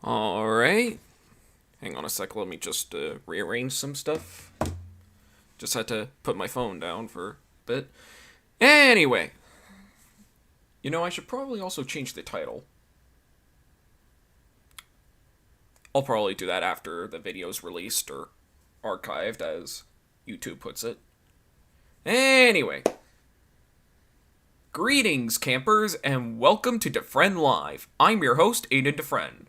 Alright. Hang on a sec, let me just rearrange some stuff. Just had to put my phone down for a bit. Anyway. You know, I should probably also change the title. I'll probably do that after the video's released or archived, as YouTube puts it. Anyway. Greetings, campers, and welcome to DeFrehn Live. I'm your host, Aiden DeFrehn.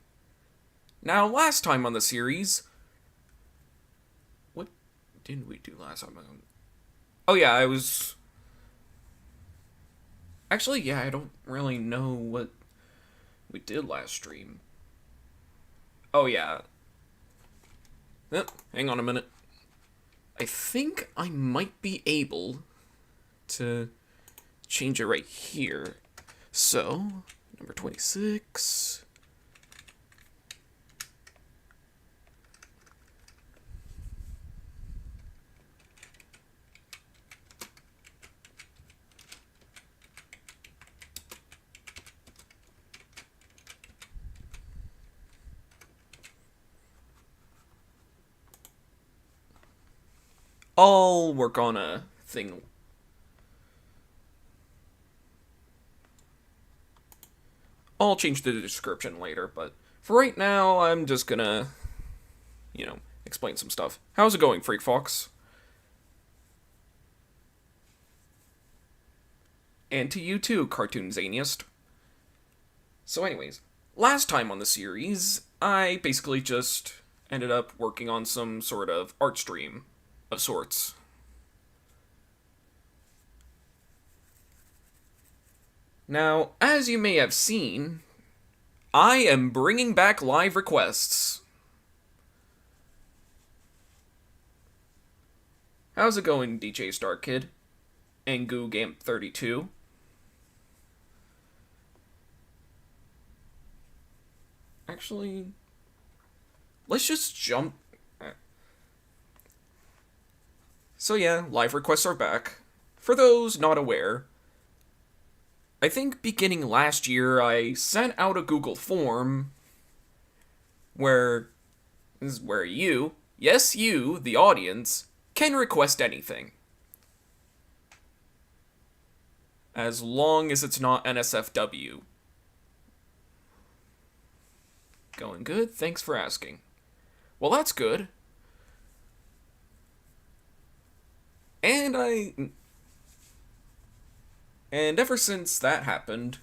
Now, last time on the series... What didn't we do last time? Oh yeah, I was... Actually, yeah, I don't really know what we did last stream. Oh yeah. Hang on a minute. I think I might be able to change it right here. So, number 26... I'll work on a thing. I'll change the description later, but for right now, I'm just gonna, explain some stuff. How's it going, Freak Fox? And to you too, Cartoon Zaniest. So anyways, last time on the series, I basically just ended up working on some sort of art stream of sorts. Now, as you may have seen, I am bringing back live requests. How's it going, DJ Star Kid? And GooGamp32? Actually, let's just jump... So yeah, live requests are back. For those not aware, I think beginning last year I sent out a Google form where you, yes you, the audience, can request anything. As long as it's not NSFW. Going good? Thanks for asking. Well, that's good. And ever since that happened,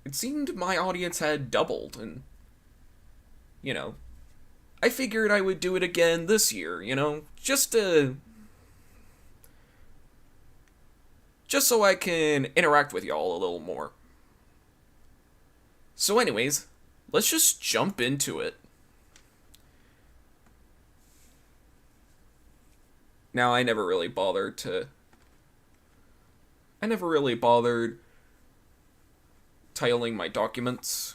it seemed my audience had doubled, and, I figured I would do it again this year, just so I can interact with y'all a little more. So anyways, let's just jump into it. Now, I never really bothered titling my documents.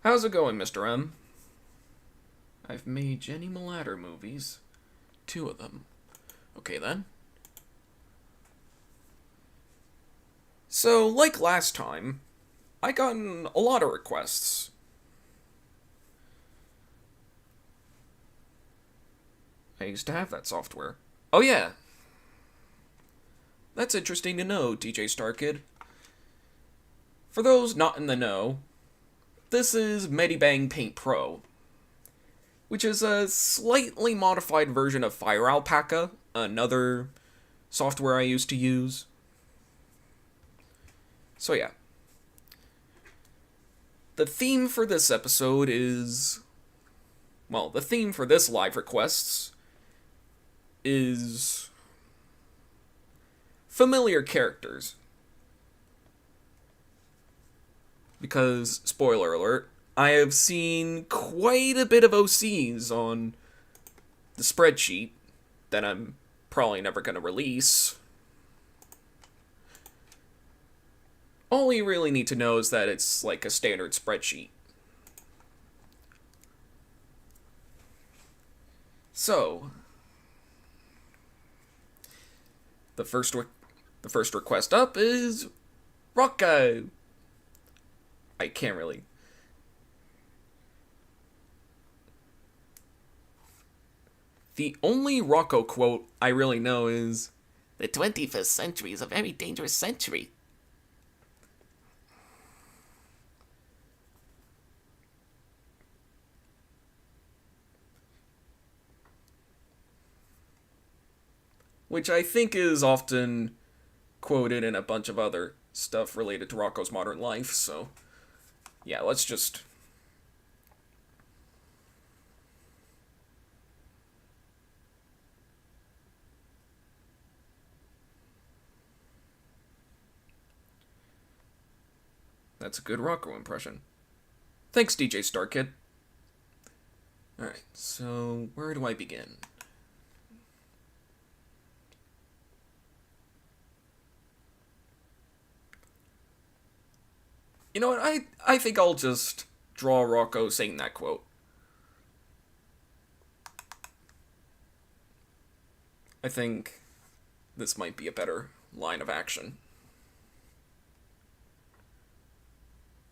How's it going, Mr. M? I've made Jenny Mlatter movies. 2 of them. Okay then. So, like last time, I gotten a lot of requests. I used to have that software. Oh yeah. That's interesting to know, DJ Starkid. For those not in the know, this is Medibang Paint Pro, which is a slightly modified version of Fire Alpaca, another software I used to use. So yeah. The theme for this episode is... Well, the theme for this live requests is... familiar characters. Because, spoiler alert, I have seen quite a bit of OCs on the spreadsheet that I'm probably never going to release. All you really need to know is that it's like a standard spreadsheet. So, the first request up is Rocco. I can't really. The only Rocco quote I really know is, "The 21st century is a very dangerous century." Which I think is often quoted in a bunch of other stuff related to Rocco's modern life, so yeah, let's just... That's a good Rocco impression. Thanks, DJ Starkid. Alright, so where do I begin? You know what, I think I'll just draw Rocco saying that quote. I think this might be a better line of action.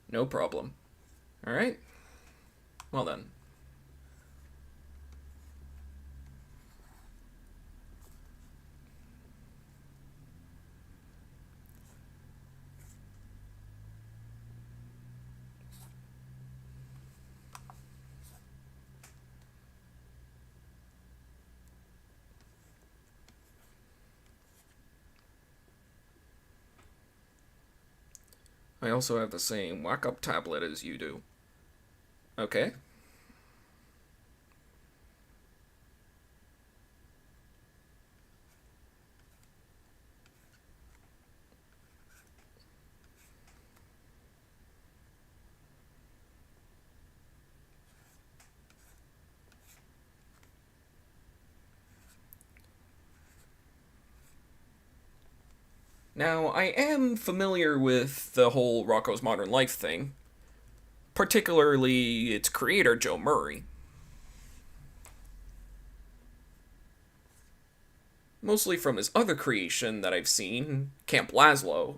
No problem. Alright. Well then. I also have the same whack-up tablet as you do. Okay. Now, I am familiar with the whole Rocco's Modern Life thing, particularly its creator, Joe Murray. Mostly from his other creation that I've seen, Camp Lazlo.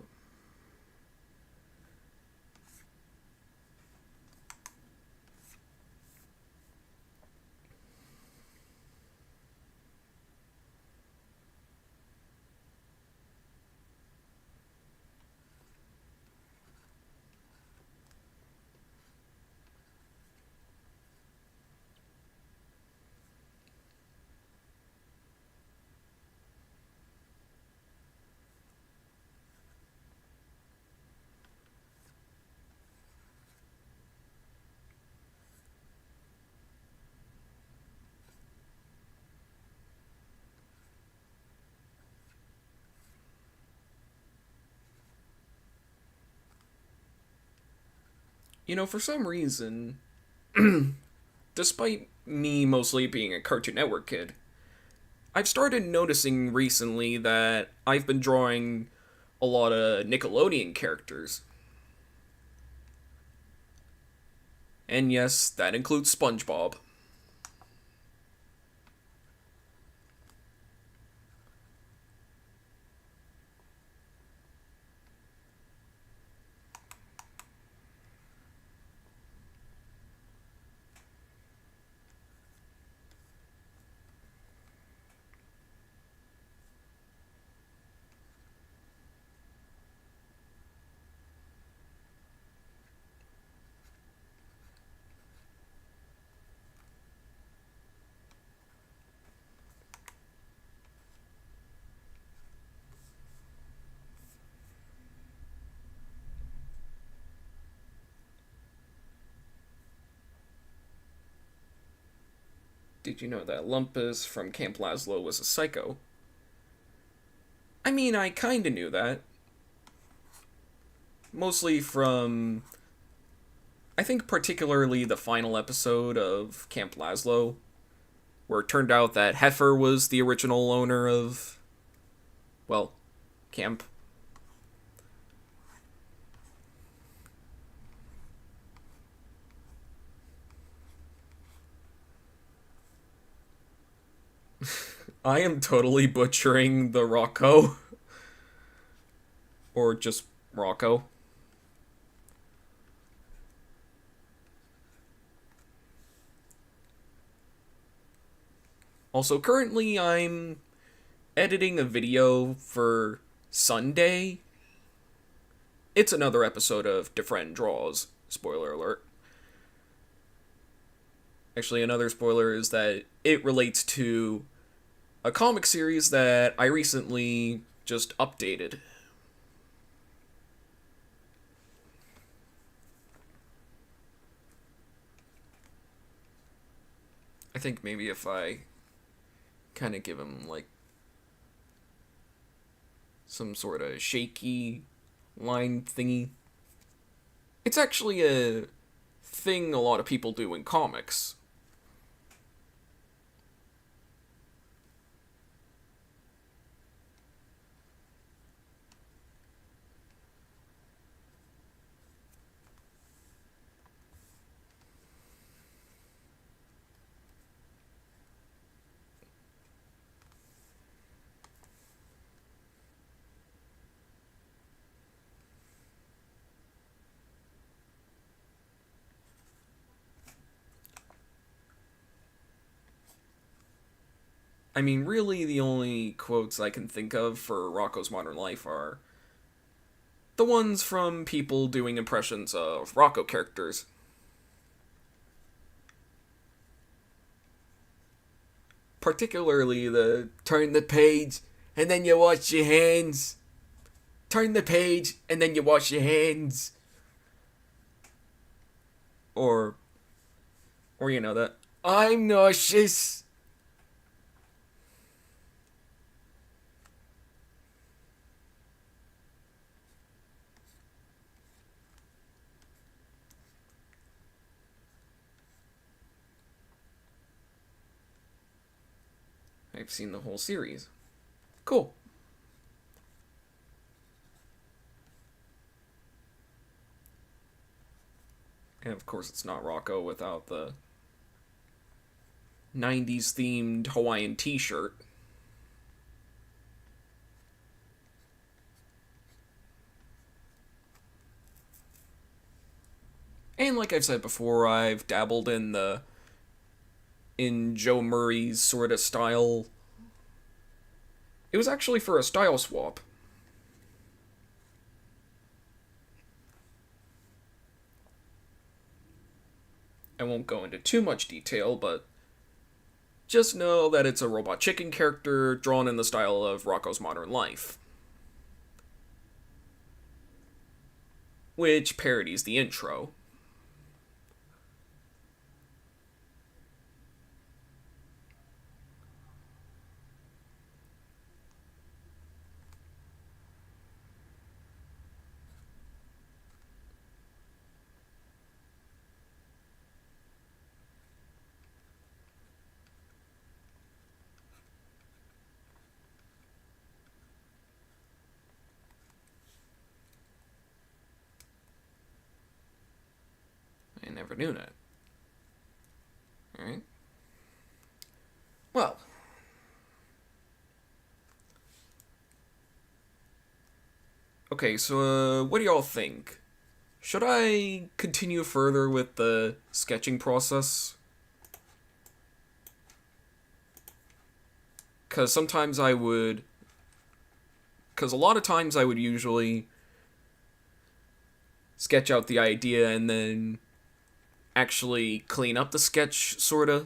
You know, for some reason, despite me mostly being a Cartoon Network kid, I've started noticing recently that I've been drawing a lot of Nickelodeon characters. And yes, that includes SpongeBob. Did you know that Lumpus from Camp Lazlo was a psycho? I mean, I kinda knew that. Mostly from, I think, particularly the final episode of Camp Lazlo, where it turned out that Heifer was the original owner of, well, Camp. I am totally butchering the Rocco. Or just Rocco. Also, currently I'm editing a video for Sunday. It's another episode of DeFrehn Draws. Spoiler alert. Actually, another spoiler is that it relates to a comic series that I recently just updated. I think maybe if I kind of give him like some sort of shaky line thingy. It's actually a thing a lot of people do in comics. I mean, really, the only quotes I can think of for Rocco's Modern Life are the ones from people doing impressions of Rocco characters. Particularly the turn the page and then you wash your hands. Turn the page and then you wash your hands. Or, you know, that I'm nauseous. I've seen the whole series. Cool. And of course, it's not Rocco without the 90s themed Hawaiian t shirt. And like I've said before, I've dabbled in Joe Murray's sort of style. It was actually for a style swap. I won't go into too much detail, but just know that it's a robot chicken character drawn in the style of Rocco's Modern Life, which parodies the intro. I never knew that. Alright. Well. Okay, so what do y'all think? Should I continue further with the sketching process? Because sometimes I would. Because a lot of times I would usually sketch out the idea and then actually clean up the sketch, sorta.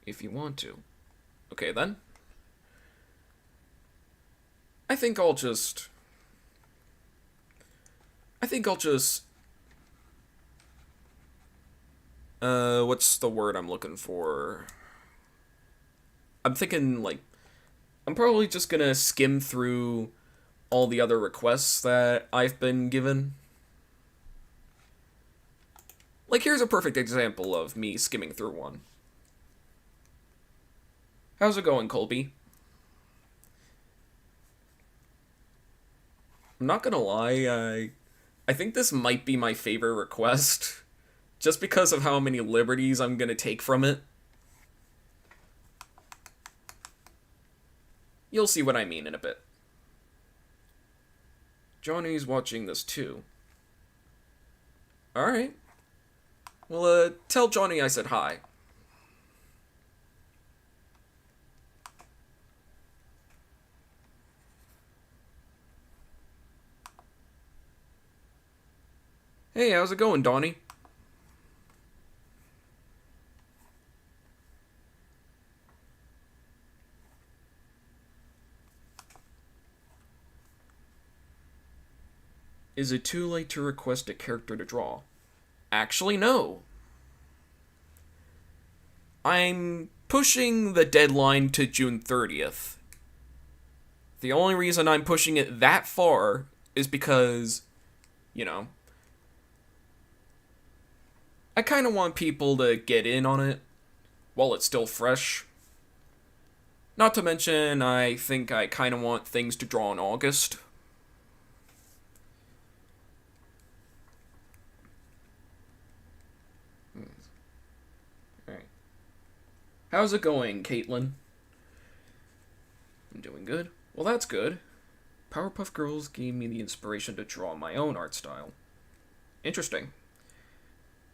If you want to. Okay, then. I think I'll just What's the word I'm looking for? I'm thinking, like, I'm probably just gonna skim through all the other requests that I've been given. Like, here's a perfect example of me skimming through one. How's it going, Colby? I'm not gonna lie, I think this might be my favorite request, just because of how many liberties I'm gonna take from it. You'll see what I mean in a bit. Johnny's watching this too. Alright. Well, tell Johnny I said hi. Hey, how's it going, Donnie? Is it too late to request a character to draw? Actually, no. I'm pushing the deadline to June 30th. The only reason I'm pushing it that far is because, you know, I kind of want people to get in on it while it's still fresh. Not to mention, I think I kind of want things to draw in August. Alright. How's it going, Caitlin? I'm doing good. Well, that's good. Powerpuff Girls gave me the inspiration to draw my own art style. Interesting.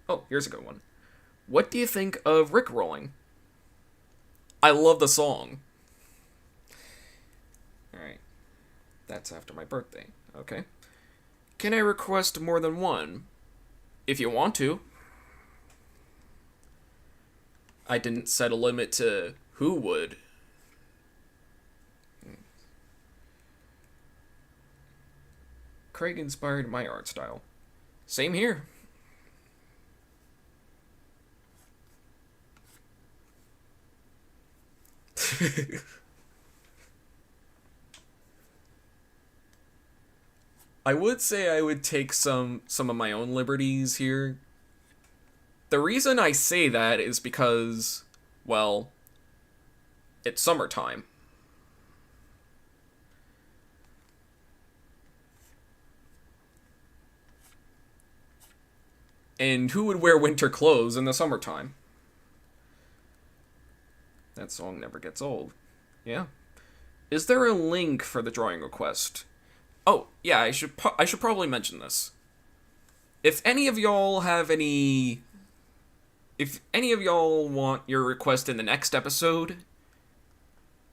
Oh, here's a good one. What do you think of Rickrolling? I love the song. Alright. That's after my birthday. Okay. Can I request more than one? If you want to. I didn't set a limit to who would. Craig inspired my art style. Same here. I would say I would take some of my own liberties here. The reason I say that is because, well, it's summertime. And who would wear winter clothes in the summertime? That song never gets old. Yeah. Is there a link for the drawing request? Oh, yeah, I should probably mention this. If any of y'all have any If any of y'all want your request in the next episode,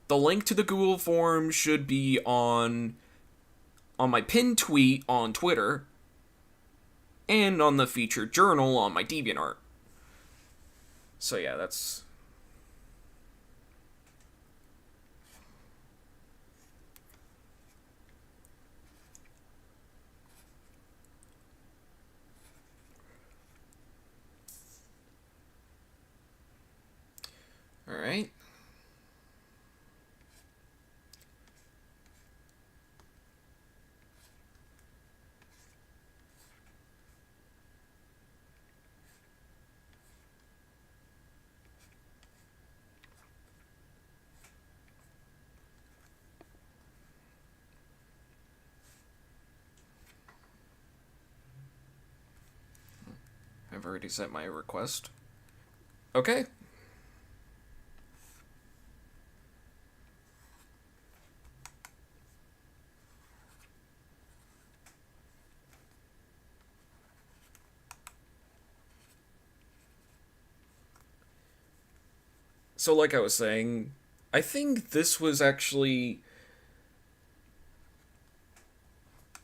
the link to the Google form should be on my pinned tweet on Twitter and on the featured journal on my DeviantArt. So yeah, that's... Alright. I've already sent my request. Okay. So like I was saying, I think this was actually...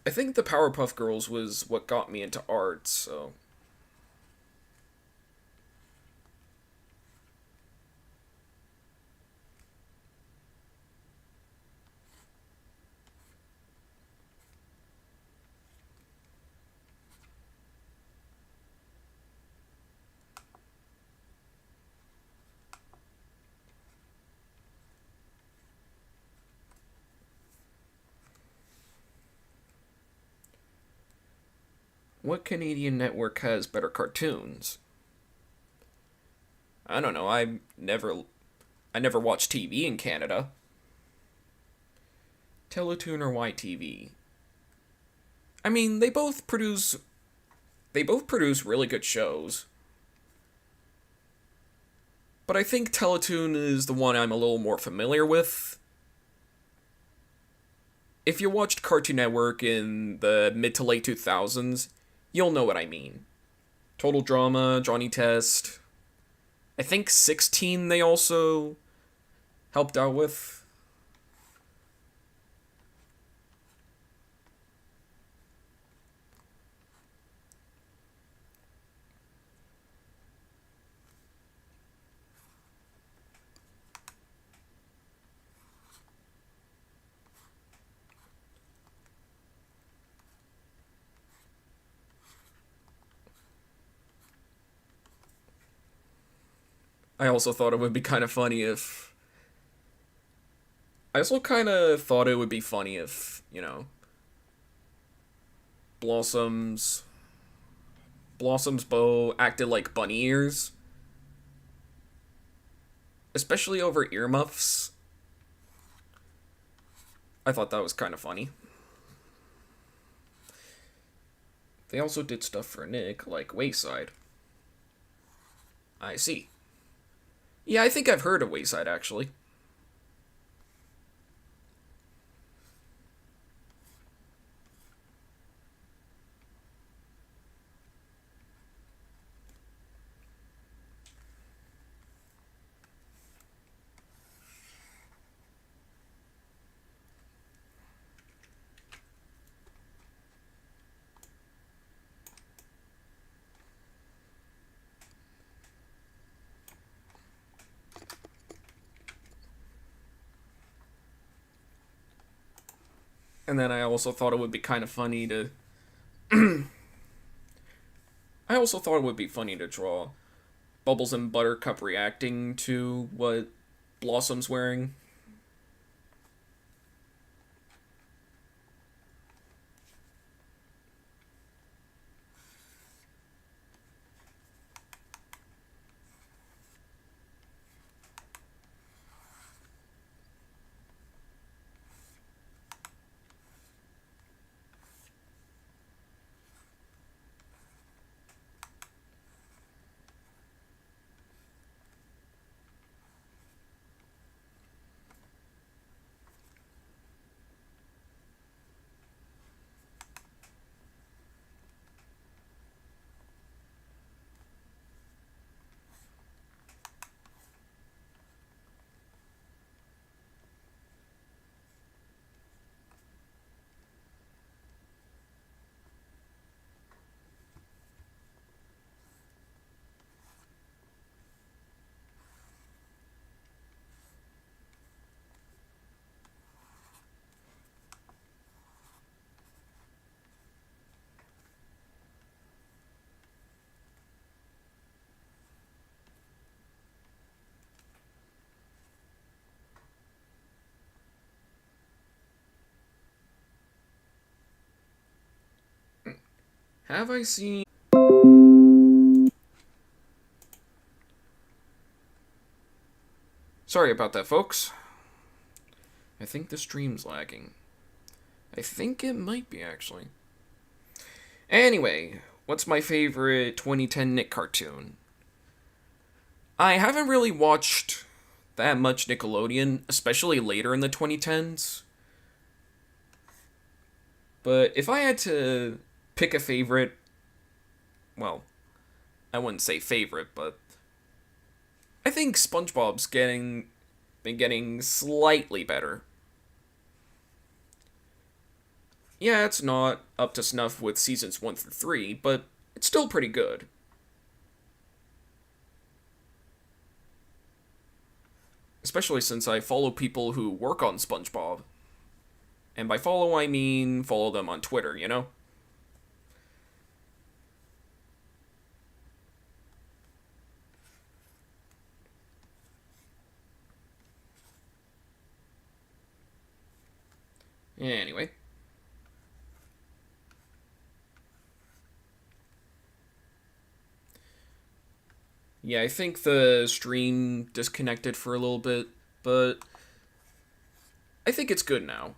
I think the Powerpuff Girls was what got me into art, so... What Canadian network has better cartoons? I don't know. I never watched TV in Canada. Teletoon or YTV? I mean, they both produce really good shows. But I think Teletoon is the one I'm a little more familiar with. If you watched Cartoon Network in the mid to late 2000s, you'll know what I mean. Total Drama, Johnny Test. I think 16 they also helped out with. I also thought it would be kind of funny if. I also kind of thought it would be funny if, Blossom's. Blossom's bow acted like bunny ears. Especially over earmuffs. I thought that was kind of funny. They also did stuff for Nick, like Wayside. I see. Yeah, I think I've heard of Wayside, actually. And then I also thought it would be kind of funny to. I also thought it would be funny to draw Bubbles and Buttercup reacting to what Blossom's wearing. Have I seen. Sorry about that, folks. I think the stream's lagging. I think it might be, actually. Anyway, what's my favorite 2010 Nick cartoon? I haven't really watched that much Nickelodeon, especially later in the 2010s. But if I had to pick a favorite, well, I wouldn't say favorite, but I think SpongeBob's been getting slightly better. Yeah, it's not up to snuff with seasons 1 through 3, but it's still pretty good. Especially since I follow people who work on SpongeBob. And by follow, I mean follow them on Twitter, you know? Anyway. Yeah, I think the stream disconnected for a little bit, but I think it's good now.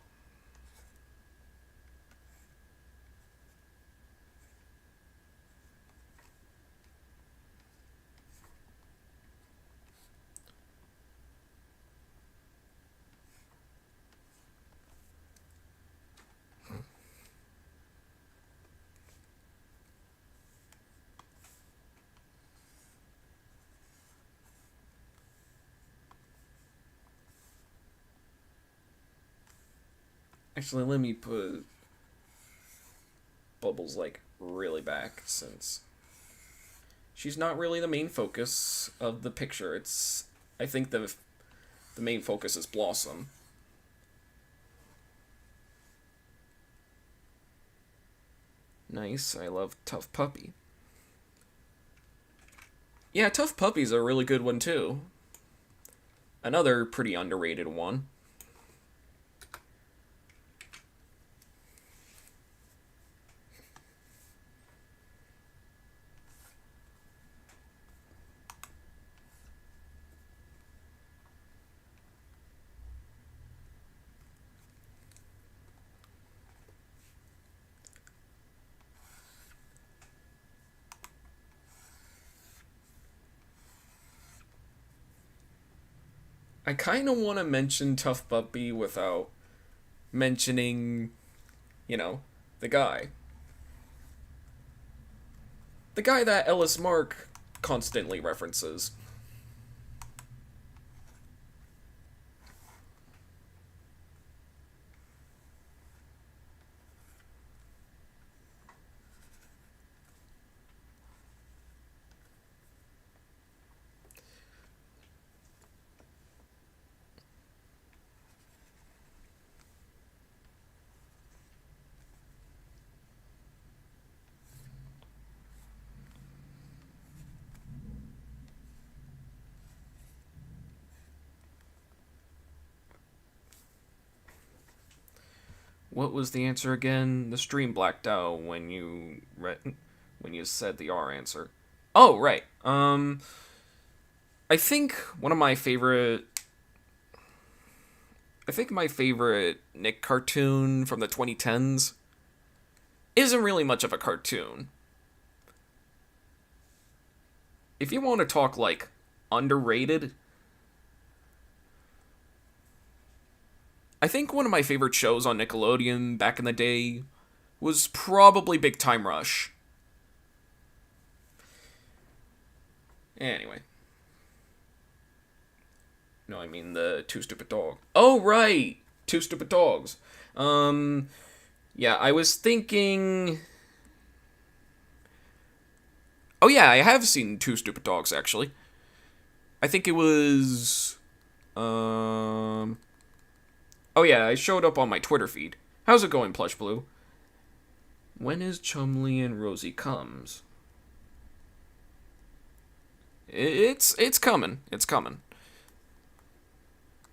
Actually, let me put Bubbles, like, really back, since she's not really the main focus of the picture. I think the main focus is Blossom. Nice, I love Tough Puppy. Yeah, Tough Puppy's a really good one, too. Another pretty underrated one. I kind of want to mention Tough Puppy without mentioning, you know, the guy. The guy that Ellis Mark constantly references. What was the answer again? The stream blacked out when you said the R answer. Oh, right. I think one of my favorite I think my favorite Nick cartoon from the 2010s isn't really much of a cartoon. If you want to talk like underrated, I think one of my favorite shows on Nickelodeon back in the day was probably Big Time Rush. Anyway. No, I mean the Two Stupid Dogs. Oh, right! Two Stupid Dogs. Um, yeah, I was thinking. Oh, yeah, I have seen Two Stupid Dogs, actually. I think it was. Oh, yeah, I showed up on my Twitter feed. How's it going, Plush Blue? When is Chumley and Rosie Comes? It's coming. It's coming.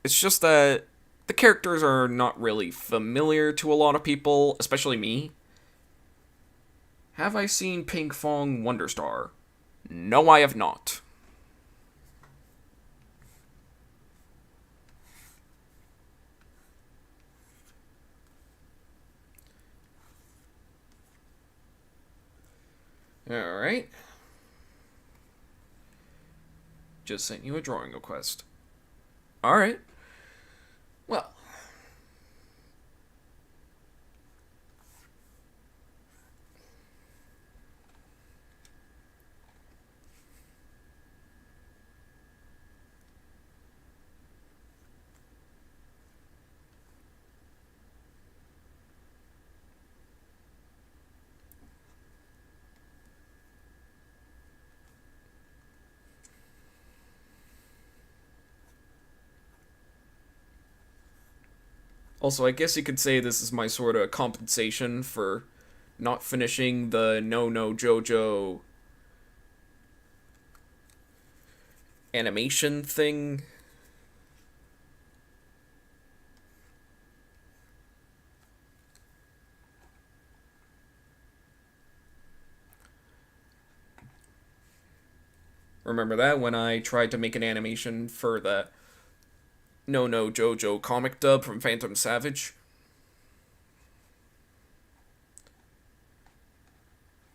It's just that the characters are not really familiar to a lot of people, especially me. Have I seen Pink Fong Wonderstar? No, I have not. Alright. Just sent you a drawing request. Alright. Well, also, I guess you could say this is my sort of compensation for not finishing the No No JoJo animation thing. Remember that when I tried to make an animation for the No Jojo comic dub from Phantom Savage?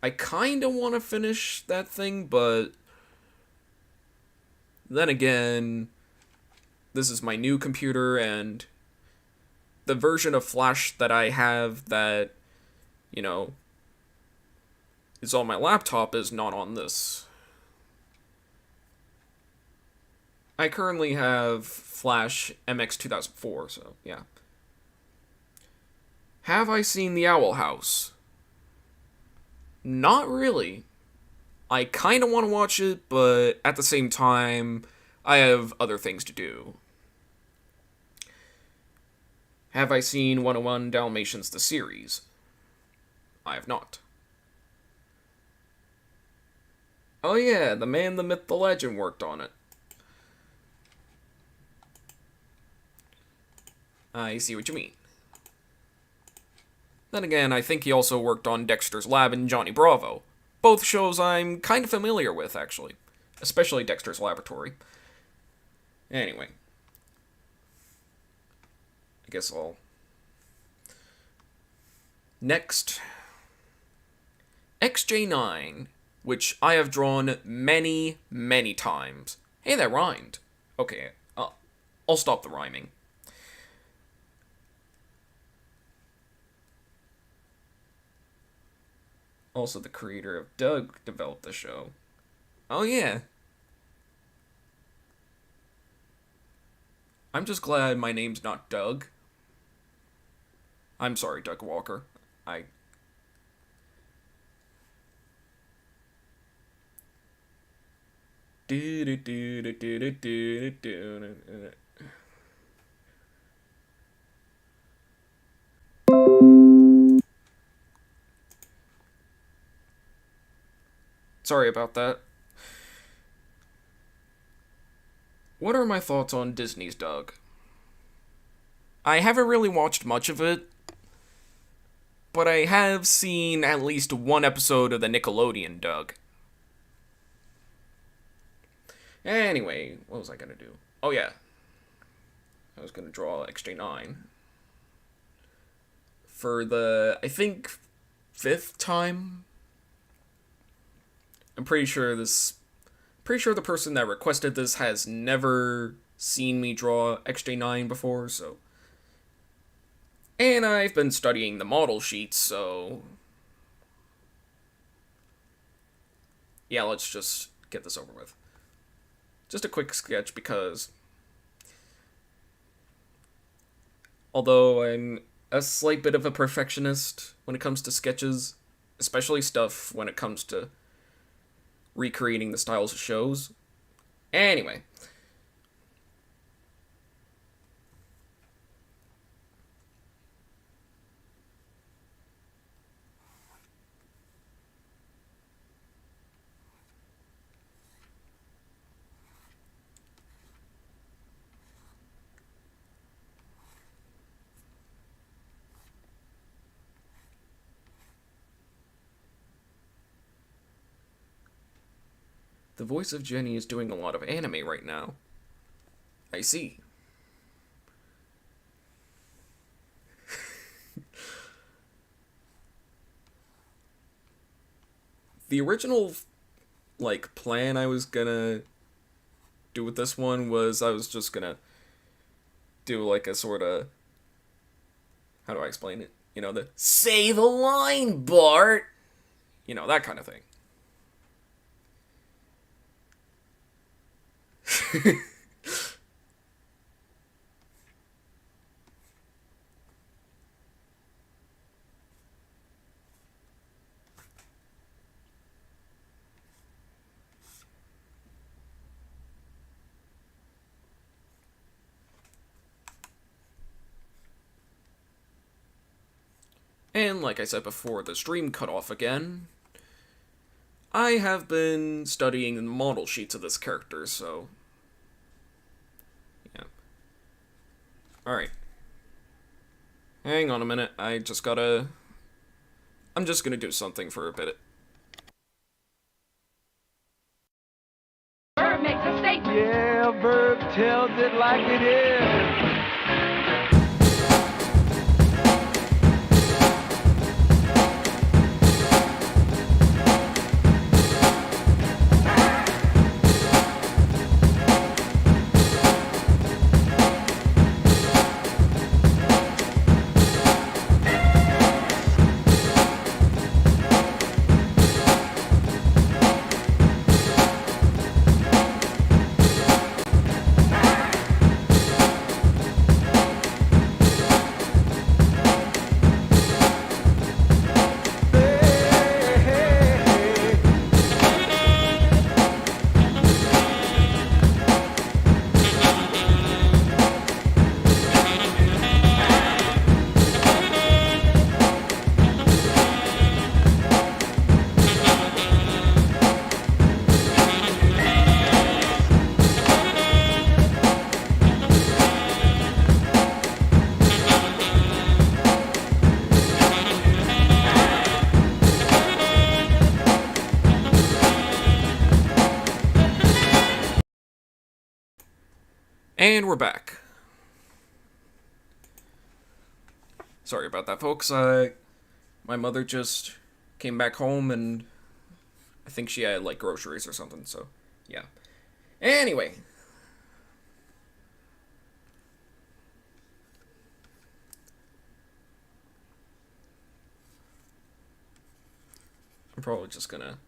I kinda want to finish that thing, but then again, this is my new computer, and the version of Flash that I have that, you know, is on my laptop is not on this. I currently have Flash MX 2004, so yeah. Have I seen The Owl House? Not really. I kind of want to watch it, but at the same time, I have other things to do. Have I seen 101 Dalmatians the series? I have not. Oh yeah, the man, the myth, the legend worked on it. I see what you mean. Then again, I think he also worked on Dexter's Lab and Johnny Bravo. Both shows I'm kind of familiar with, actually. Especially Dexter's Laboratory. Anyway. I guess I'll... Next. XJ9, which I have drawn many, many times. Hey, that rhymed. Okay, I'll stop the rhyming. Also, the creator of Doug developed the show. Oh, yeah. I'm just glad my name's not Doug. I'm sorry, Doug Walker. I... Sorry about that. What are my thoughts on Disney's Doug? I haven't really watched much of it, but I have seen at least one episode of the Nickelodeon Doug. Anyway, what was I gonna do? Oh yeah. I was gonna draw XJ9. For the, I think, 5th time? I'm pretty sure the person that requested this has never seen me draw XJ9 before, so... And I've been studying the model sheets, so... Yeah, let's just get this over with. Just a quick sketch, because... Although I'm a slight bit of a perfectionist when it comes to sketches, especially stuff when it comes to recreating the styles of shows. Anyway. The voice of Jenny is doing a lot of anime right now. I see. The original, plan I was gonna do with this one was I was just gonna do, a sort of... How do I explain it? The... Say the line, Bart! That kind of thing. And like I said before, the stream cut off again. I have been studying the model sheets of this character, so... Yeah. Alright. Hang on a minute, I'm just gonna do something for a bit. like it is. And we're back. Sorry about that, folks. My mother just came back home and I think she had, like, groceries or something, so, yeah. Anyway. I'm probably just gonna...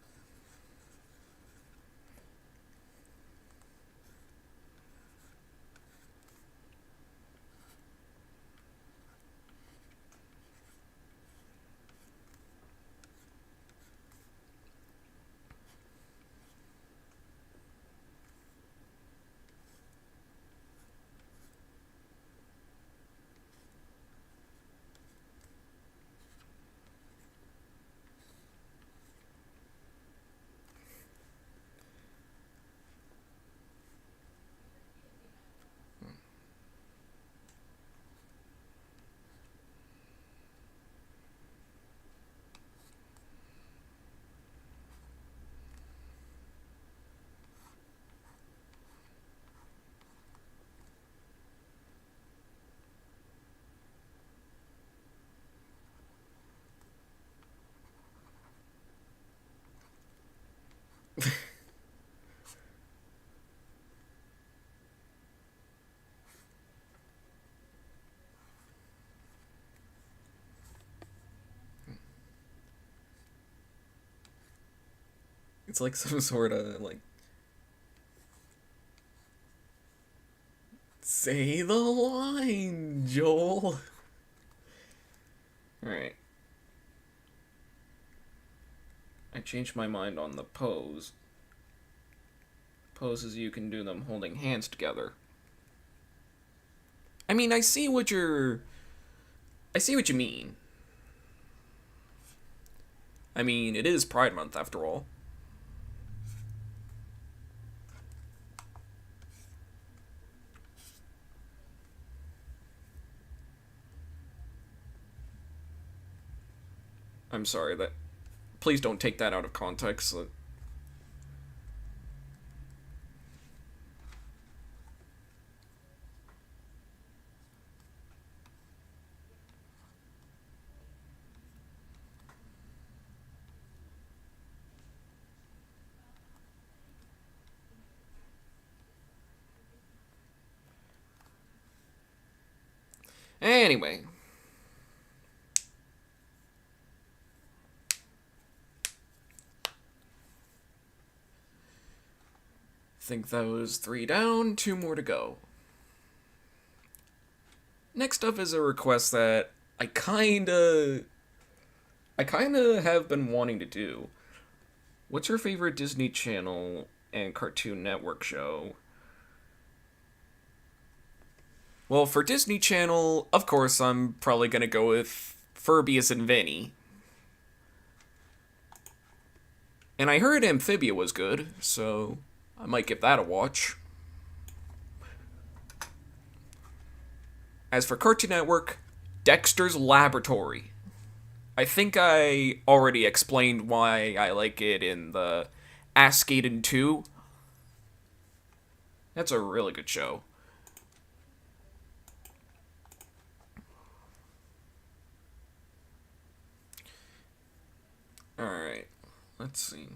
It's like some sort of, like... Say the line, Joel. Alright. I changed my mind on the pose. Poses, you can do them holding hands together. I mean, I see what you mean. I mean, it is Pride Month after all. I'm sorry that... Please don't take that out of context. Anyway. Think that was 3 down, 2 more to go. Next up is a request that I kinda have been wanting to do. What's your favorite Disney Channel and Cartoon Network show? Well, for Disney Channel, of course, I'm probably gonna go with Furbius and Vinny. And I heard Amphibia was good, so I might give that a watch. As for Cartoon Network, Dexter's Laboratory. I think I already explained why I like it in the Ask Aiden 2. That's a really good show. Let's see.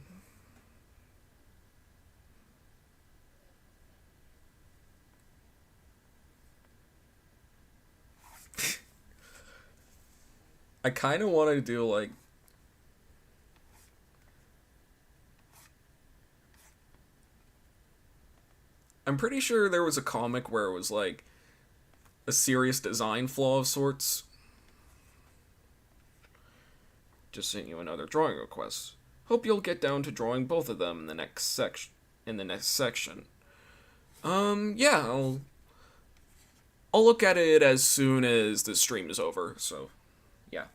I kind of want to do like I'm pretty sure there was a comic where it was like a serious design flaw of sorts. Just sent you another drawing request. Hope you'll get down to drawing both of them in the next section. Yeah, I'll look at it as soon as the stream is over. So, yeah.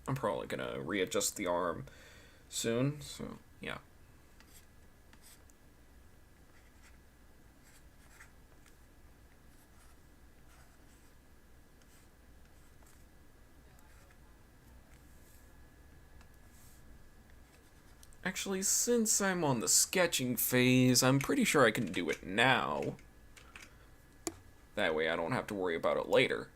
I'm probably gonna readjust the arm soon. So, yeah. Actually, since I'm on the sketching phase, I'm pretty sure I can do it now. That way I don't have to worry about it later.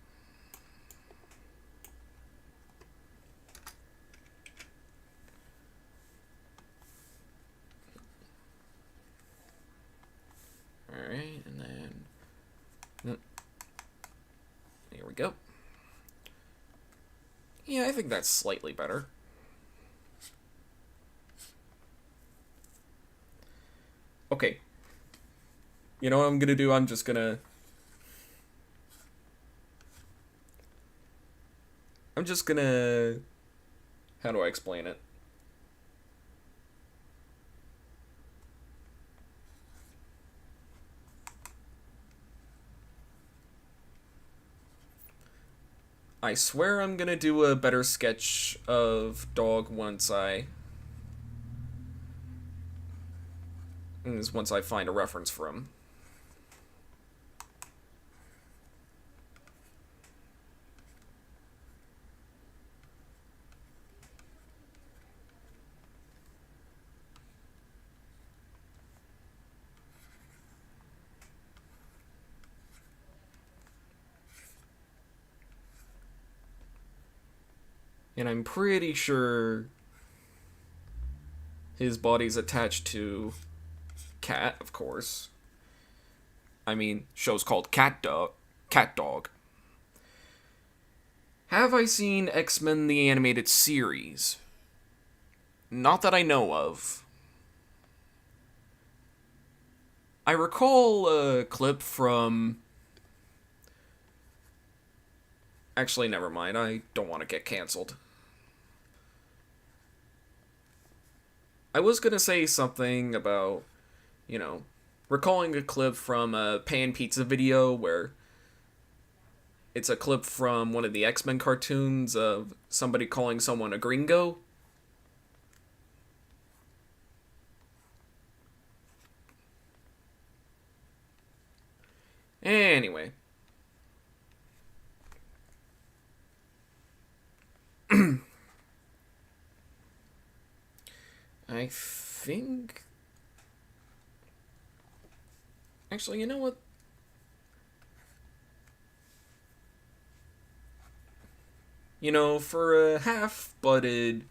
Alright, and then... Here we go. Yeah, I think that's slightly better. Okay. You know what I'm gonna do? I'm just gonna... How do I explain it? I swear I'm gonna do a better sketch of dog once I find a reference for him. And I'm pretty sure his body's attached to Cat, of course. I mean, show's called Cat Dog. Have I seen X-Men the Animated Series? Not that I know of. I recall a clip from... Actually, never mind. I don't want to get canceled. I was gonna say something about, recalling a clip from a Pan Pizza video where it's a clip from one of the X-Men cartoons of somebody calling someone a gringo. Anyway. I think... Actually, you know what? You know, for a half-butted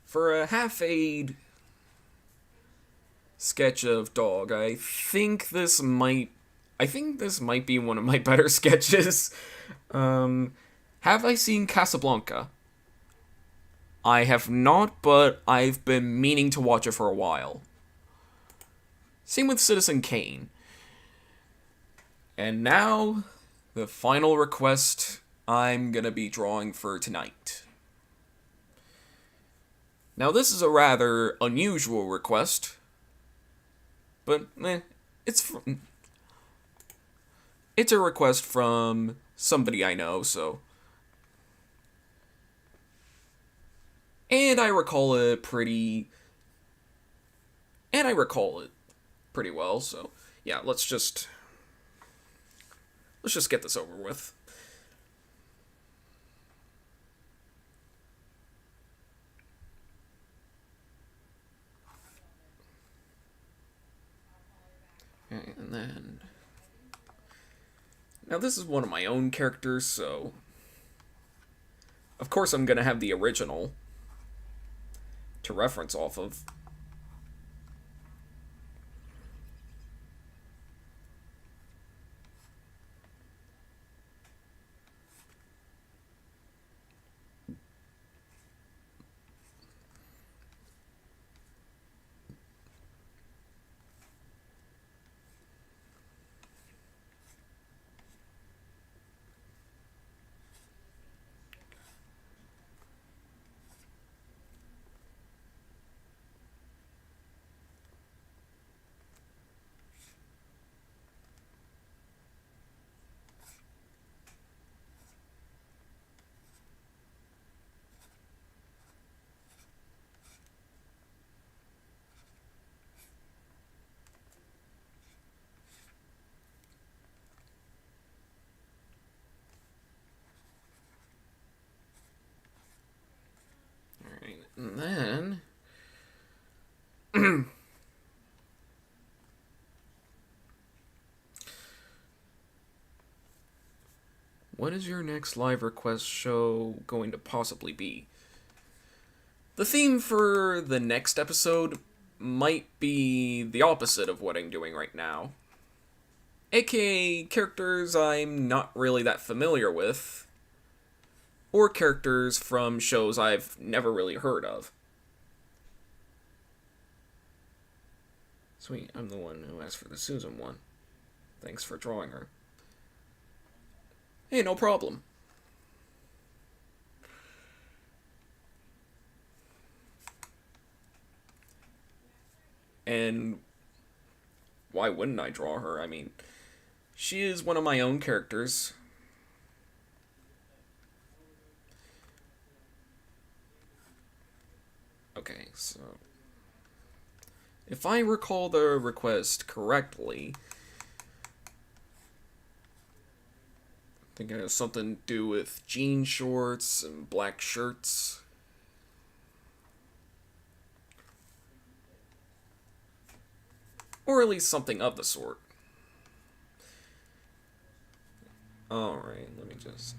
for a half-aid sketch of dog, I think this might be one of my better sketches. Have I seen Casablanca? I have not, but I've been meaning to watch it for a while. Same with Citizen Kane. And now, the final request I'm gonna be drawing for tonight. Now, this is a rather unusual request, but it's it's a request from somebody I know, so. And I recall it pretty well, so yeah, let's just get this over with. Okay, and then now this is one of my own characters, so of course I'm gonna have the original to reference off of. Alright, and then what is your next live request show going to possibly be? The theme for the next episode might be the opposite of what I'm doing right now. AKA characters I'm not really that familiar with, or characters from shows I've never really heard of. Sweet, I'm the one who asked for the Susan one. Thanks for drawing her. Hey, no problem. And why wouldn't I draw her? I mean, she is one of my own characters. Okay, so if I recall the request correctly, I think it has something to do with jean shorts and black shirts. Or at least something of the sort. Alright, let me just...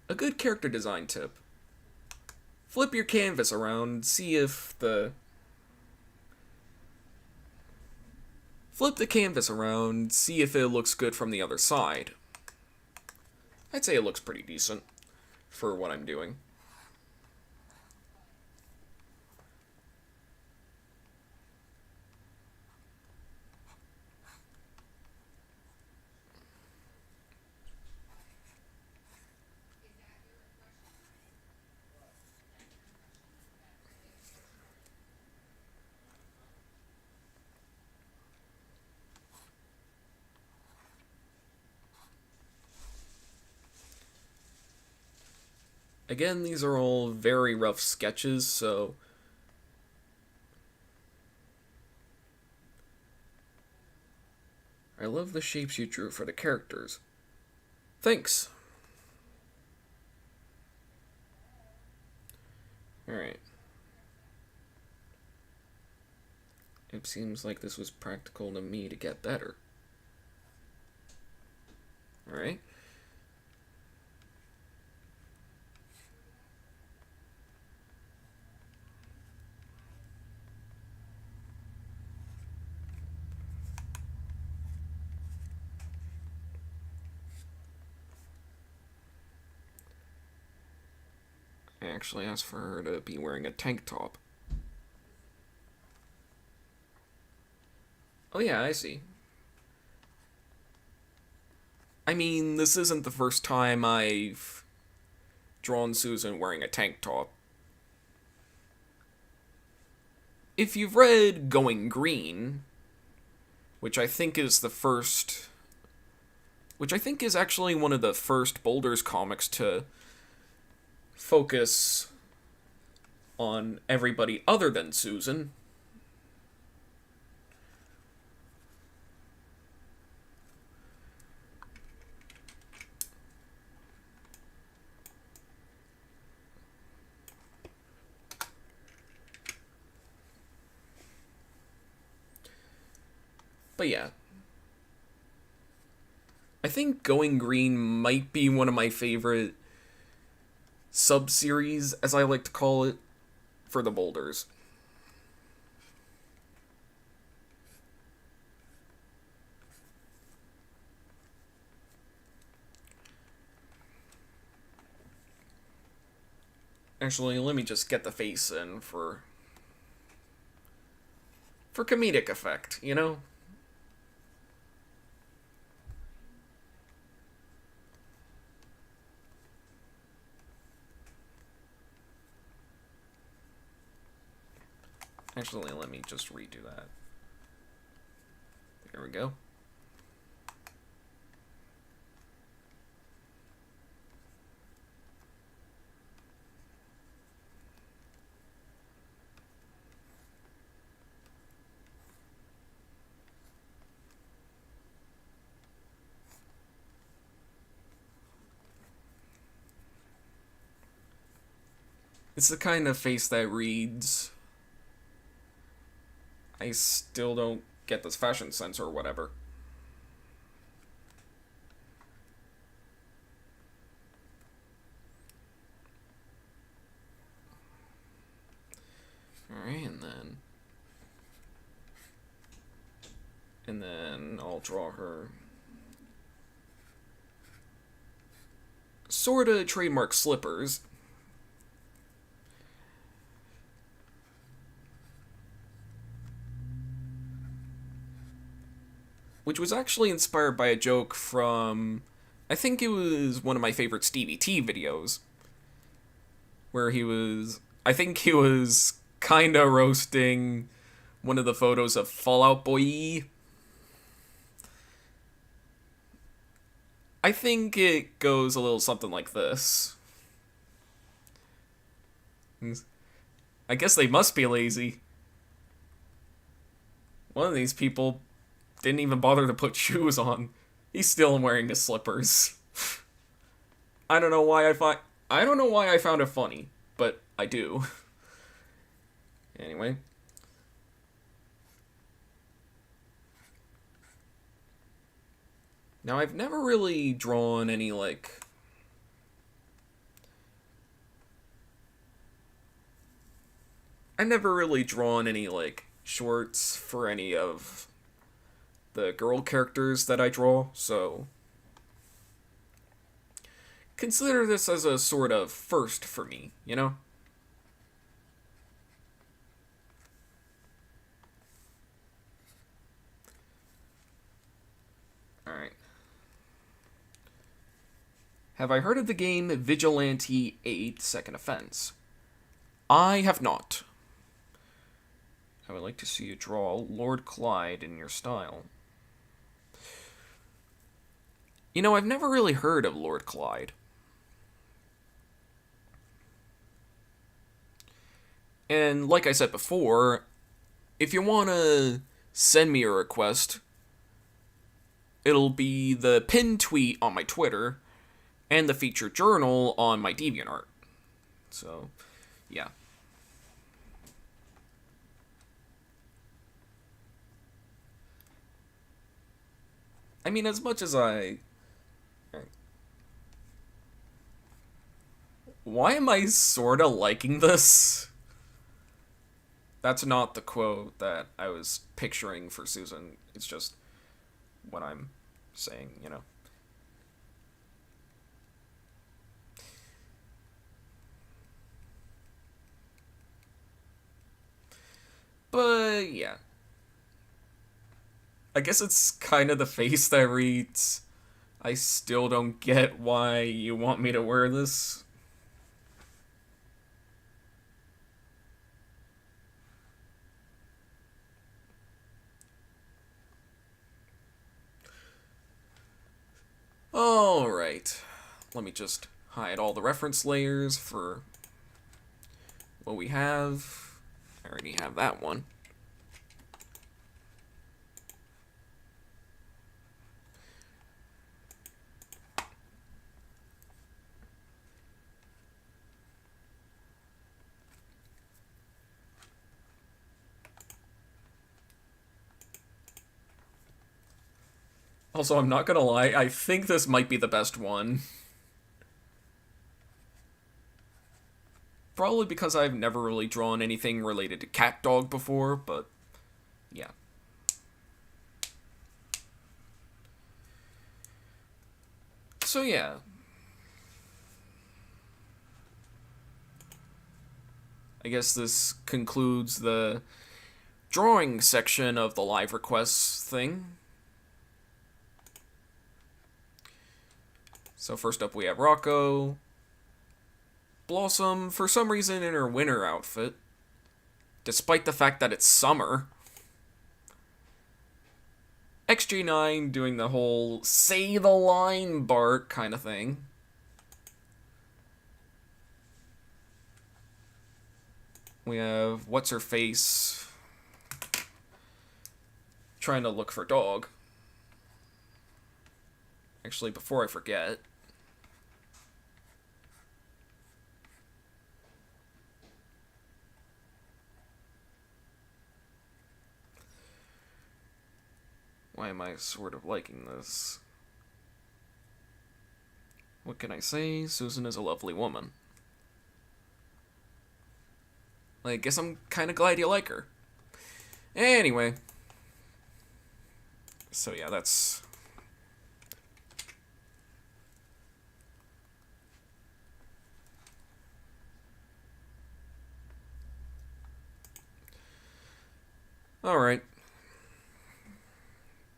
A good character design tip. Flip your canvas around, see if the... Flip the canvas around, see if it looks good from the other side. I'd say it looks pretty decent for what I'm doing. Again, these are all very rough sketches, so I love the shapes you drew for the characters. Thanks. Alright. It seems like this was practical to me to get better. Alright. I actually asked for her to be wearing a tank top. Oh yeah, I see. I mean, this isn't the first time I've drawn Susan wearing a tank top. If you've read Going Green, which I think is actually one of the first Boulders comics to focus on everybody other than Susan. But yeah. I think Going Green might be one of my favorite sub-series, as I like to call it, for the Boulders. Actually, let me just get the face in for comedic effect, you know? Actually, let me just redo that. There we go. It's the kind of face that reads, I still don't get this fashion sense or whatever. Alright, and then I'll draw her sorta trademark slippers. Which was actually inspired by a joke from, I think it was one of my favorite Stevie T videos, where I think he was kinda roasting one of the photos of Fallout Boy. I think it goes a little something like this. I guess they must be lazy. One of these people didn't even bother to put shoes on. He's still wearing his slippers. I don't know why I found it funny, but I do. Anyway. Now, I've never really drawn any, shorts for any of the girl characters that I draw, so consider this as a sort of first for me, you know? Alright. Have I heard of the game Vigilante 8 Second Offense? I have not. I would like to see you draw Lord Clyde in your style. You know, I've never really heard of Lord Clyde. And like I said before, if you want to send me a request, it'll be the pinned tweet on my Twitter and the featured journal on my DeviantArt. So, yeah. I mean, as much as I... Why am I sorta liking this? That's not the quote that I was picturing for Susan. It's just what I'm saying. But, yeah. I guess it's kind of the face that reads, I still don't get why you want me to wear this. Alright. Let me just hide all the reference layers for what we have. I already have that one. Also, I'm not gonna lie, I think this might be the best one. Probably because I've never really drawn anything related to cat dog before, but yeah. So yeah. I guess this concludes the drawing section of the live requests thing. So first up we have Rocco. Blossom, for some reason, in her winter outfit. Despite the fact that it's summer. XJ9 doing the whole say the line Bart kind of thing. We have what's her face trying to look for dog. Actually, before I forget, why am I sort of liking this? What can I say? Susan is a lovely woman. I guess I'm kind of glad you like her. Anyway. So yeah, that's... Alright.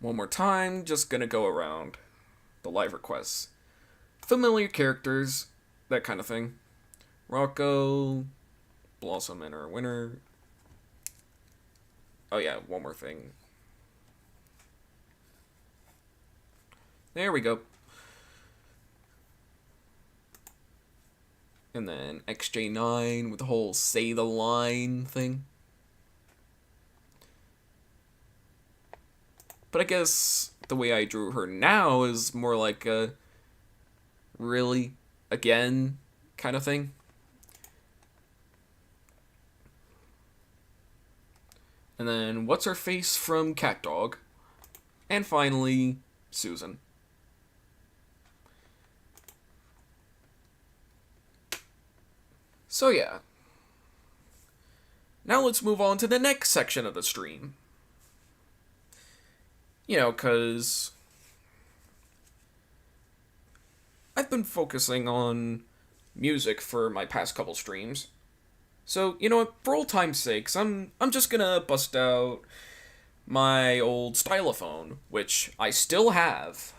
One more time, just gonna go around the live requests. Familiar characters, that kind of thing. Rocco, Blossom and her winter. Oh yeah, one more thing. There we go. And then XJ9 with the whole say the line thing. But I guess the way I drew her now is more like a really, again, kind of thing. And then what's her face from Cat Dog. And finally, Susan. So yeah. Now let's move on to the next section of the stream. Because I've been focusing on music for my past couple streams. So, what, for old time's sakes, I'm just gonna bust out my old stylophone, which I still have.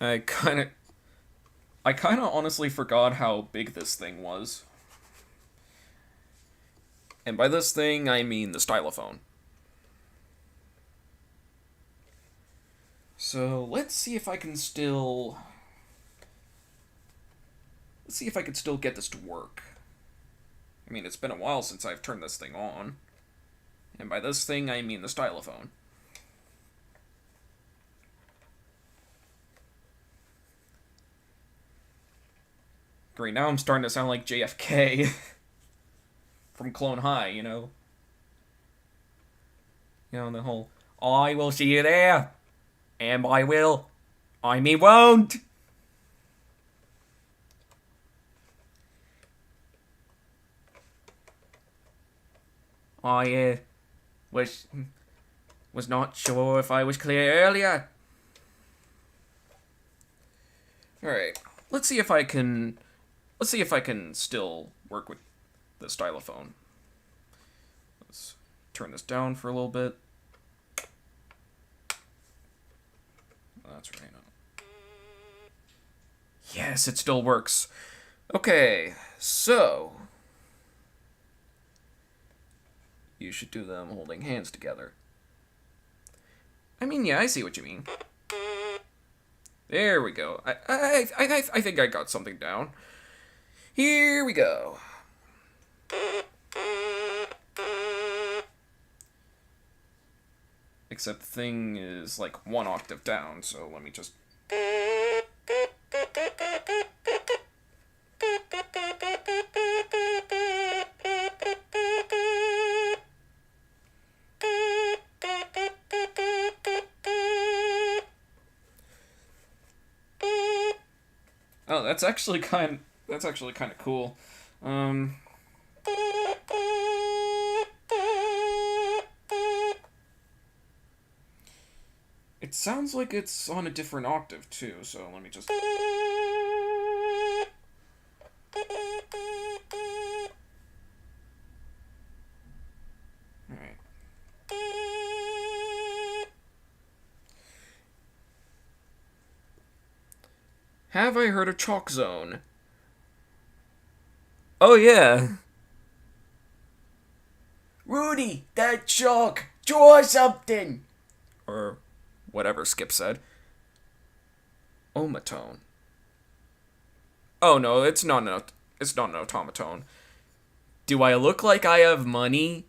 I kind of honestly forgot how big this thing was. And by this thing, I mean the stylophone. So, let's see if I can still get this to work. I mean, it's been a while since I've turned this thing on. And by this thing, I mean the stylophone. Great, now I'm starting to sound like JFK from Clone High, you know? You know, the whole, I will see you there. And I will. I mean won't. I was not sure if I was clear earlier. Alright. Let's see if I can still work with the stylophone. Let's turn this down for a little bit. That's right. Yes, it still works. Okay, so you should do them holding hands together. I mean, yeah, I see what you mean. There we go. I think I got something down. Here we go. Except the thing is like 1 octave down, so let me just... Oh, that's actually kind of cool. It sounds like it's on a different octave too, so let me just... Alright. Have I heard of Chalk Zone? Oh yeah. Rudy, that chalk! Draw something! Or whatever Skip said. Omatone. Oh no, it's not an automaton. Do I look like I have money?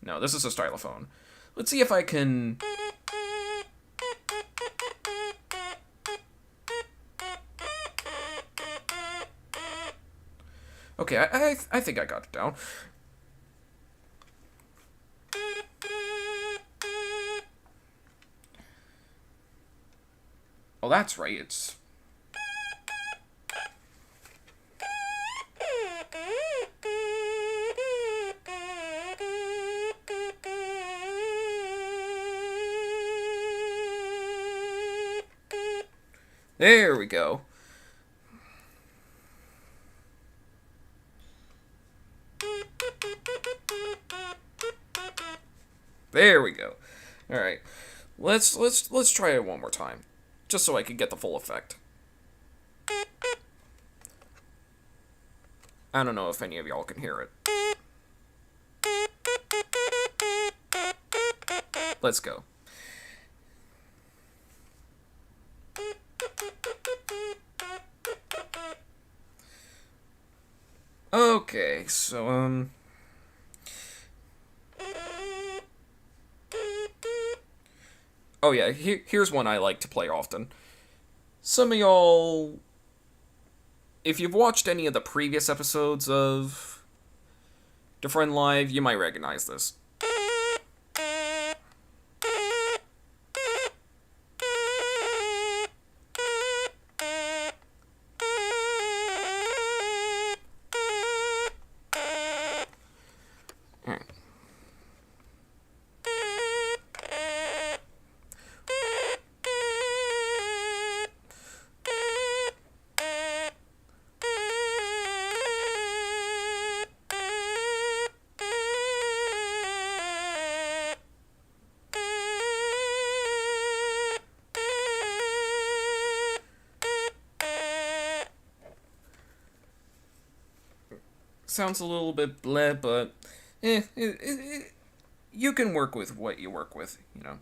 No, this is a stylophone. Let's see if I can... Okay, I think I got it down. Oh, that's right, it's... There we go. There we go. All right. Let's try it one more time, just so I can get the full effect. I don't know if any of y'all can hear it. Let's go. Okay, so oh yeah, here's one I like to play often. Some of y'all, if you've watched any of the previous episodes of DeFrehn Live, you might recognize this. Sounds a little bit bleh, but you can work with what you work with, you know.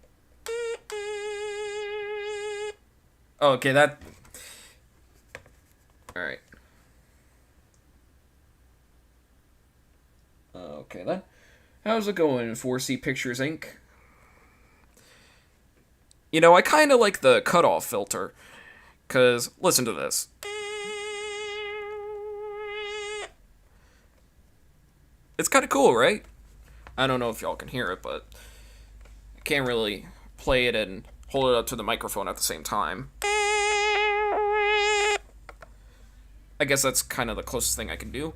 Oh, okay, that... Alright. Okay, then. How's it going, 4C Pictures, Inc.? You know, I kind of like the cutoff filter, because listen to this. It's kind of cool, right? I don't know if y'all can hear it, but I can't really play it and hold it up to the microphone at the same time. I guess that's kind of the closest thing I can do.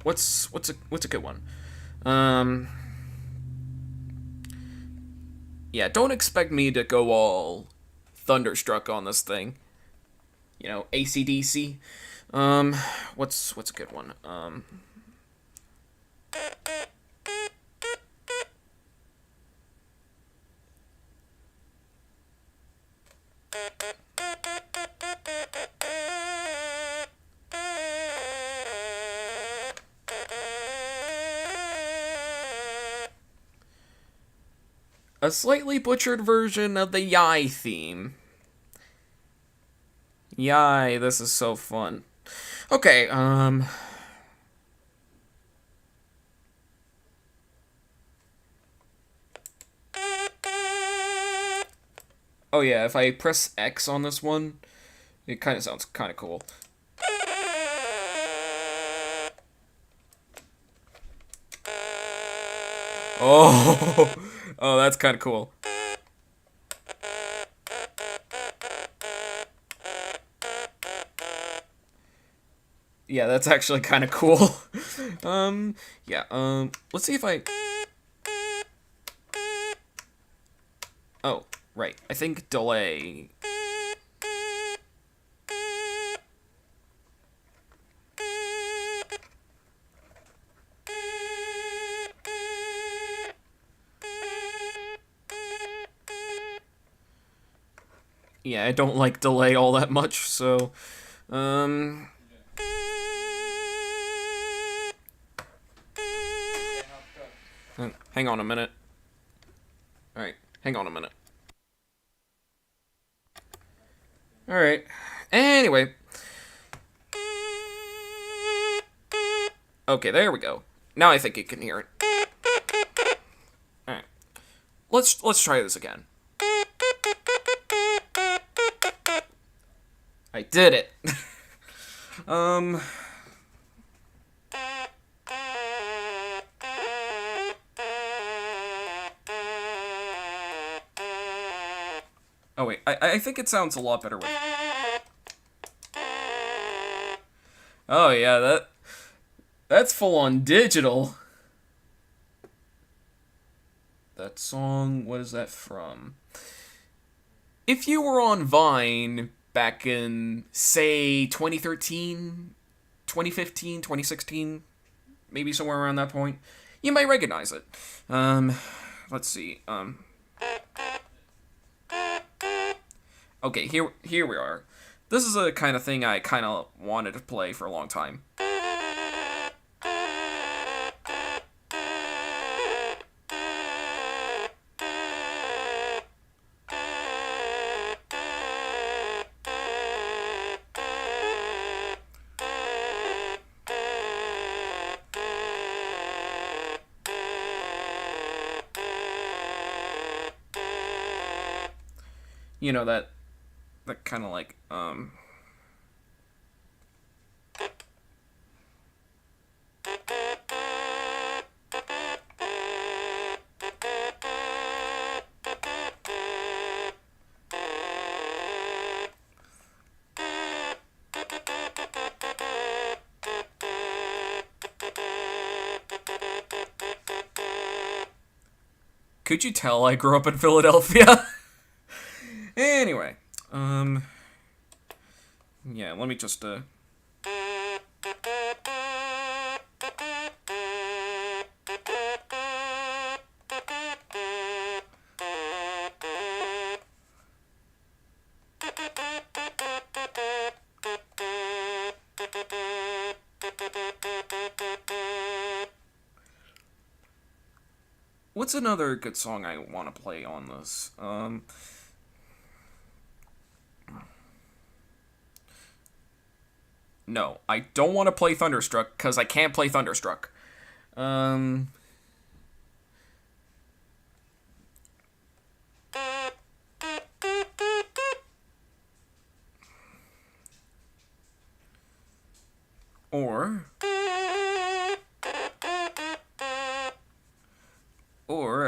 What's a good one? Yeah, don't expect me to go all thunderstruck on this thing. You know, AC/DC. What's a good one? A slightly butchered version of the Yai theme. Yai, this is so fun. Okay, oh yeah, if I press X on this one, it kind of sounds kind of cool. Oh, oh, that's kind of cool. Yeah, that's actually kind of cool. Yeah, let's see if I... Oh, right. I think delay. Yeah, I don't like delay all that much, so... Hang on a minute. Alright, hang on a minute. Alright. Anyway. Okay, there we go. Now I think you can hear it. Alright. Let's try this again. I did it. Oh wait, I think it sounds a lot better with... Oh yeah, that's full on digital. That song, what is that from? If you were on Vine back in, say, 2013, 2015, 2016, maybe somewhere around that point, you might recognize it. Let's see. Okay, here we are. This is a kind of thing I kind of wanted to play for a long time. You know, that kind of like, could you tell I grew up in Philadelphia? Anyway, yeah, let me just, what's another good song I want to play on this? No, I don't want to play Thunderstruck, because I can't play Thunderstruck. Or...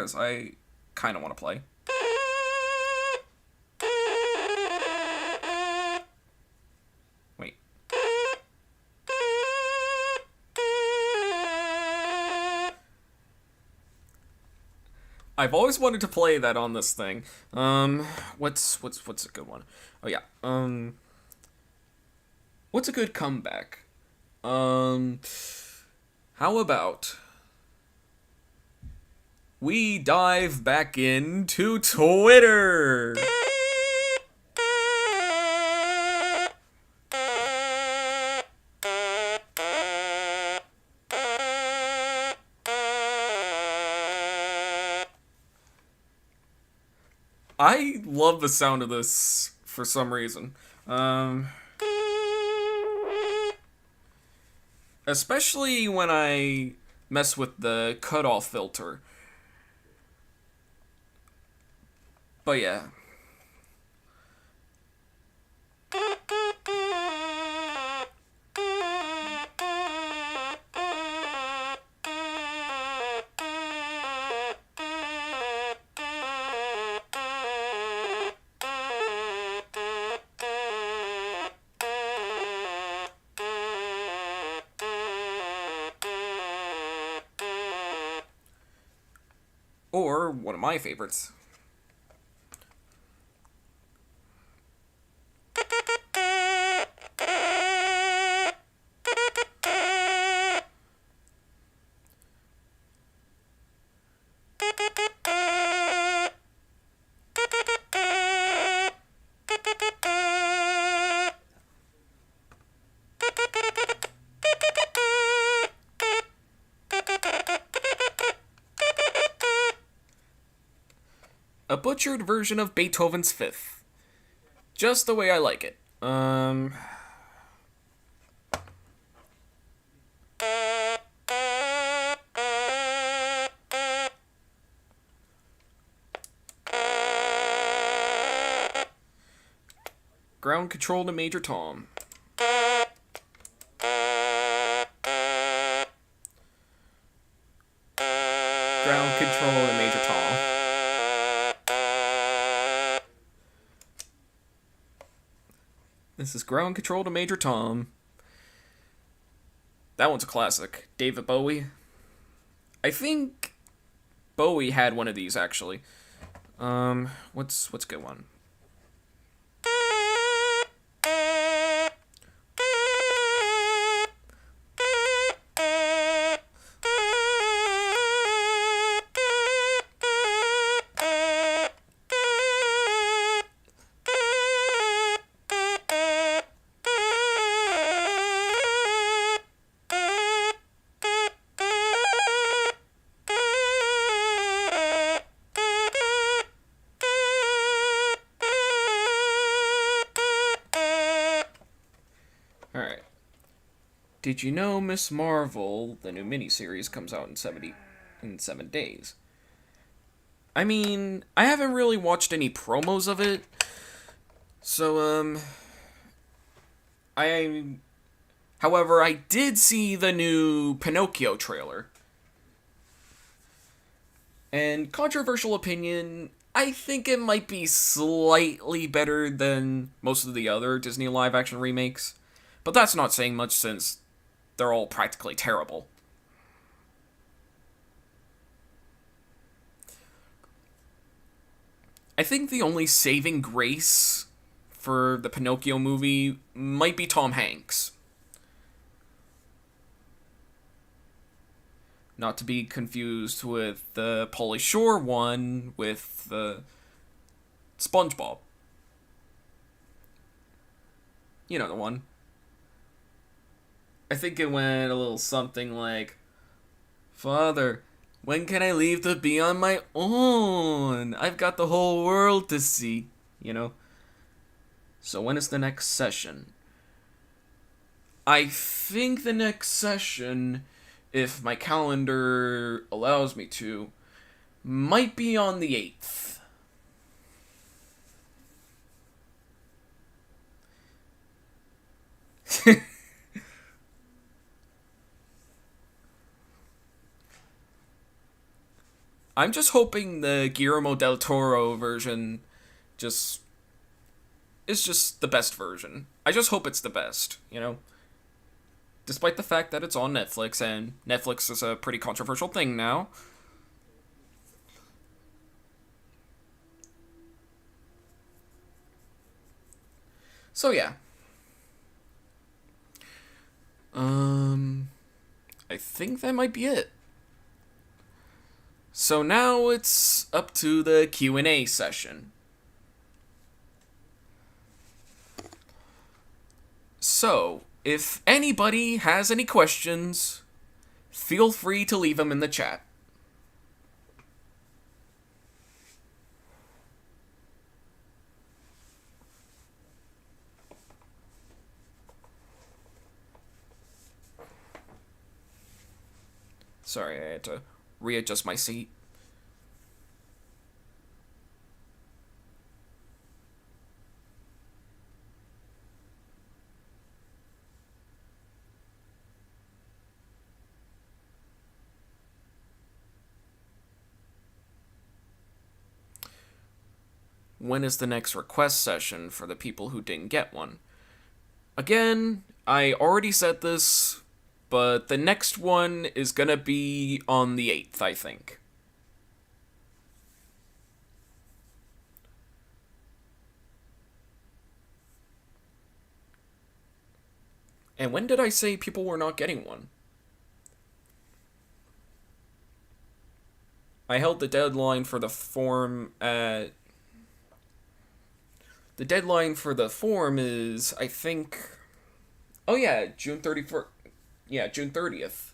is. I kind of want to play. Wait. I've always wanted to play that on this thing. What's a good one? Oh yeah. What's a good comeback? How about we dive back into Twitter? I love the sound of this for some reason. Especially when I mess with the cutoff filter. But yeah. Or one of my favorites. A butchered version of Beethoven's Fifth. Just the way I like it. Ground control to Major Tom. Ground control to Major Tom. This is ground control to Major Tom. That one's a classic. David Bowie. I think Bowie had one of these actually. What's a good one? Alright. Did you know Miss Marvel, the new miniseries, comes out in 7 days? I mean, I haven't really watched any promos of it. So, however, I did see the new Pinocchio trailer. And controversial opinion, I think it might be slightly better than most of the other Disney live-action remakes. But that's not saying much since they're all practically terrible. I think the only saving grace for the Pinocchio movie might be Tom Hanks. Not to be confused with the Pauly Shore one with the SpongeBob. You know the one. I think it went a little something like, "Father, when can I leave to be on my own? I've got the whole world to see," you know? So when is the next session? I think the next session, if my calendar allows me to, might be on the 8th. I'm just hoping the Guillermo del Toro version just is just the best version. I just hope it's the best, you know? Despite the fact that it's on Netflix, and Netflix is a pretty controversial thing now. So yeah. I think that might be it. So now it's up to the Q&A session. So, if anybody has any questions, feel free to leave them in the chat. Sorry, I had to readjust my seat. When is the next request session for the people who didn't get one? Again, I already said this, but the next one is gonna be on the 8th, I think. And when did I say people were not getting one? I held the deadline for the form at... The deadline for the form is, I think... Oh yeah, June 31st. Yeah, June 30th.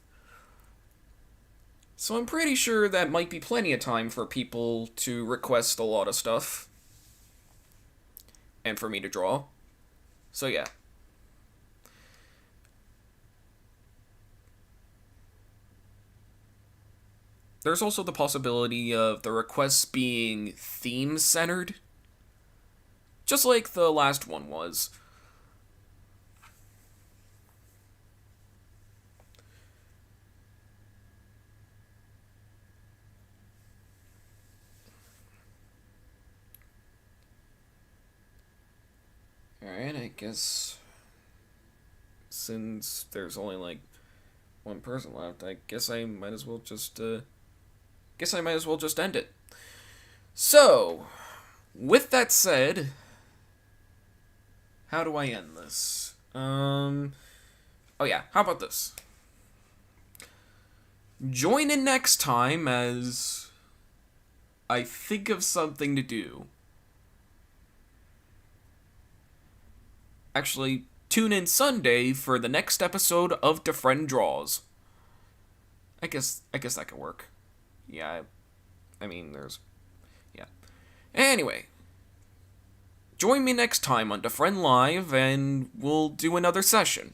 So I'm pretty sure that might be plenty of time for people to request a lot of stuff. And for me to draw. So yeah. There's also the possibility of the requests being theme-centered. Just like the last one was. Alright, I guess... Since there's only like one person left, I guess I might as well just end it. So, with that said, how do I end this? Oh yeah, how about this? Join in next time as I think of something to do. Actually, tune in Sunday for the next episode of DeFrehn Draws. I guess that could work. Yeah, I mean, yeah. Anyway, join me next time on DeFrehn Live, and we'll do another session.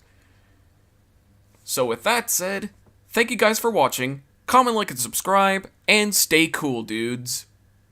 So with that said, thank you guys for watching, comment, like, and subscribe, and stay cool, dudes.